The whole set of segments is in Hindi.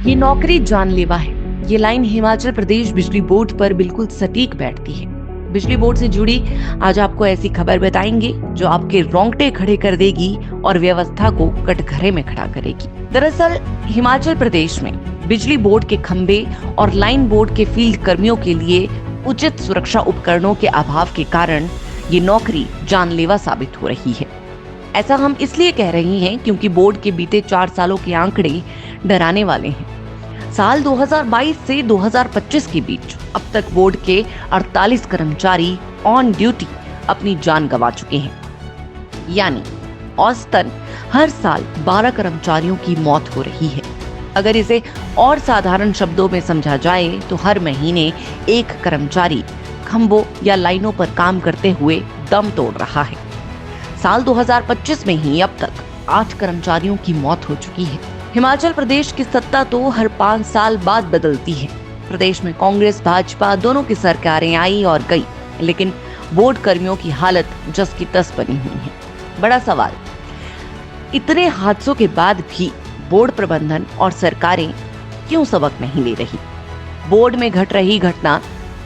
ये नौकरी जानलेवा है। ये लाइन हिमाचल प्रदेश बिजली बोर्ड पर बिल्कुल सटीक बैठती है। बिजली बोर्ड से जुड़ी आज आपको ऐसी खबर बताएंगे जो आपके रोंगटे खड़े कर देगी और व्यवस्था को कटघरे में खड़ा करेगी। दरअसल हिमाचल प्रदेश में बिजली बोर्ड के खंभे और लाइन बोर्ड के फील्ड कर्मियों के लिए उचित सुरक्षा उपकरणों के अभाव के कारण ये नौकरी जानलेवा साबित हो रही है। ऐसा हम इसलिए कह रहे हैं क्योंकि बोर्ड के बीते 4 सालों के आंकड़े डराने वाले हैं। साल 2022 से 2025 के बीच अब तक बोर्ड के 48 कर्मचारी ऑन ड्यूटी अपनी जान गंवा चुके हैं। यानी औसतन हर साल 12 कर्मचारियों की मौत हो रही है। अगर इसे और साधारण शब्दों में समझा जाए तो हर महीने एक कर्मचारी खंभों या लाइनों पर काम करते हुए दम तोड़ रहा है। साल 2025 में ही अब तक 8 कर्मचारियों की मौत हो चुकी है। हिमाचल प्रदेश की सत्ता तो हर 5 साल बाद बदलती है। प्रदेश में कांग्रेस भाजपा दोनों की सरकारें आई और गई, लेकिन बोर्ड कर्मियों की हालत जस की तस बनी हुई है। बड़ा सवाल, इतने हादसों के बाद भी बोर्ड प्रबंधन और सरकारें क्यों सबक नहीं ले रही? बोर्ड में घट रही घटना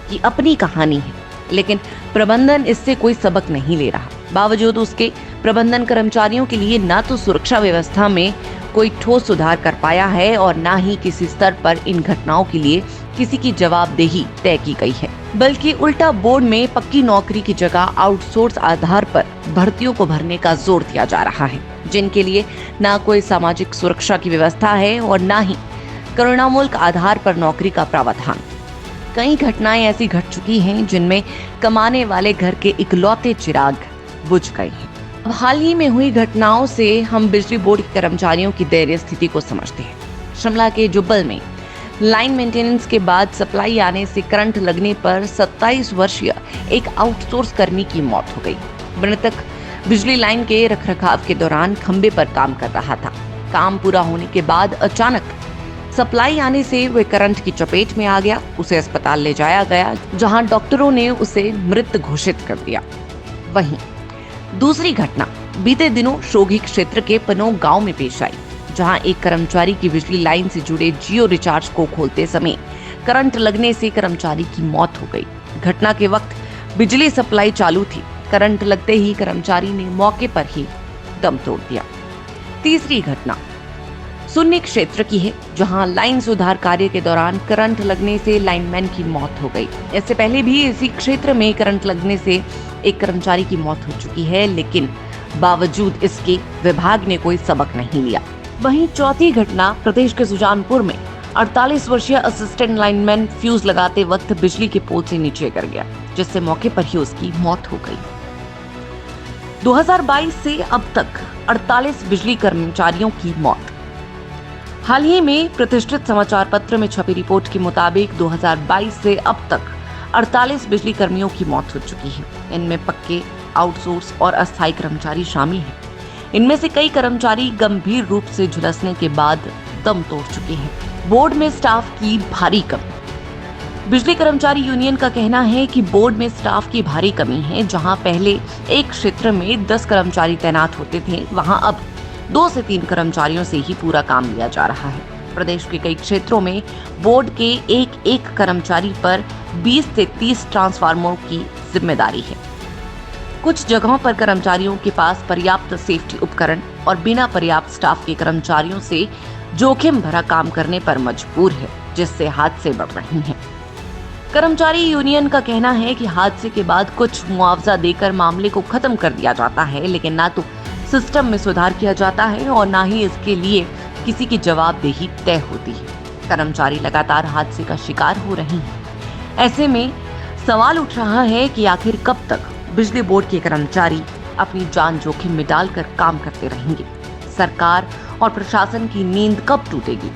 की अपनी कहानी है, लेकिन प्रबंधन इससे कोई सबक नहीं ले रहा। बावजूद उसके प्रबंधन कर्मचारियों के लिए ना तो सुरक्षा व्यवस्था में कोई ठोस सुधार कर पाया है और ना ही किसी स्तर पर इन घटनाओं के लिए किसी की जवाबदेही तय की गई है, बल्कि उल्टा बोर्ड में पक्की नौकरी की जगह आउटसोर्स आधार पर भर्तियों को भरने का जोर दिया जा रहा है, जिनके लिए ना कोई सामाजिक सुरक्षा की व्यवस्था है और ना ही करुणामूलक आधार पर नौकरी का प्रावधान। कई घटनाएं ऐसी घट चुकी हैं जिनमें कमाने वाले घर के इकलौते चिराग बुझ गए हैं। अब हाल ही में हुई घटनाओं से हम बिजली बोर्ड के कर्मचारियों की दयनीय स्थिति को समझते हैं। शिमला के जुब्बल में लाइन मेंटेनेंस के बाद सप्लाई आने से करंट लगने पर 27 वर्षीय एक आउटसोर्स कर्मी की मौत हो गई। मृतक बिजली लाइन के रखरखाव के दौरान खंबे पर काम कर रहा था। काम पूरा होने के बाद अचानक सप्लाई आने से वह करंट की चपेट में आ गया। उसे अस्पताल ले जाया गया, जहां डॉक्टरों ने उसे मृत घोषित कर दिया। वहीं दूसरी घटना बीते दिनों शोघी क्षेत्र के पनोग गांव में पेश आई, जहां एक कर्मचारी की बिजली लाइन से जुड़े जियो रिचार्ज को खोलते समय करंट लगने से कर्मचारी की मौत हो गई। घटना के वक्त बिजली सप्लाई चालू थी। करंट लगते ही कर्मचारी ने मौके पर ही दम तोड़ दिया। तीसरी घटना सुन्नी क्षेत्र की है, जहां लाइन सुधार कार्य के दौरान करंट लगने से लाइनमैन की मौत हो गई। इससे पहले भी इसी क्षेत्र में करंट लगने से एक कर्मचारी की मौत हो चुकी है, लेकिन बावजूद इसके विभाग ने कोई सबक नहीं लिया। वहीं चौथी घटना प्रदेश के सुजानपुर में 48 वर्षीय असिस्टेंट लाइनमैन फ्यूज लगाते वक्त बिजली के पोल से नीचे गिर गया, जिससे मौके पर ही उसकी मौत हो गई। 2022 से अब तक 48 बिजली कर्मचारियों की मौत। हाल ही में प्रतिष्ठित समाचार पत्र में छपी रिपोर्ट के मुताबिक 2022 से अब तक 48 बिजली कर्मियों की मौत हो चुकी है। इनमें पक्के, आउटसोर्स और अस्थायी कर्मचारी शामिल हैं। इनमें से कई कर्मचारी गंभीर रूप से झुलसने के बाद दम तोड़ चुके हैं। बोर्ड में स्टाफ की भारी कमी। बिजली कर्मचारी यूनियन का कहना है कि बोर्ड में स्टाफ की भारी कमी है। जहां पहले एक क्षेत्र में 10 कर्मचारी तैनात होते थे, वहां अब 2 से 3 कर्मचारियों से ही पूरा काम लिया जा रहा है। प्रदेश के कई क्षेत्रों में बोर्ड के एक कर्मचारी पर 20 से 30 ट्रांसफार्मरों की जिम्मेदारी है। कुछ जगहों पर कर्मचारियों के पास पर्याप्त सेफ्टी उपकरण और बिना पर्याप्त स्टाफ के कर्मचारियों से जोखिम भरा काम करने पर मजबूर है, जिससे हादसे बढ़ रहे हैं। कर्मचारी यूनियन का कहना है कि हादसे के बाद कुछ मुआवजा देकर मामले को खत्म कर दिया जाता है, लेकिन ना तो सिस्टम में सुधार किया जाता है और ना ही इसके लिए किसी की जवाबदेही तय होती है। कर्मचारी लगातार हादसे का शिकार हो रहे हैं। ऐसे में सवाल उठ रहा है कि आखिर कब तक बिजली बोर्ड के कर्मचारी अपनी जान जोखिम में डालकर काम करते रहेंगे? सरकार और प्रशासन की नींद कब टूटेगी?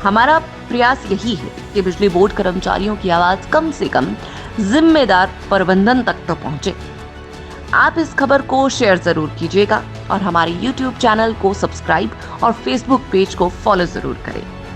हमारा प्रयास यही है कि बिजली बोर्ड कर्मचारियों की आवाज कम से कम जिम्मेदार प्रबंधन तक तो पहुंचे। आप इस खबर को शेयर जरूर कीजिएगा और हमारे YouTube चैनल को सब्सक्राइब और Facebook पेज को फॉलो जरूर करें।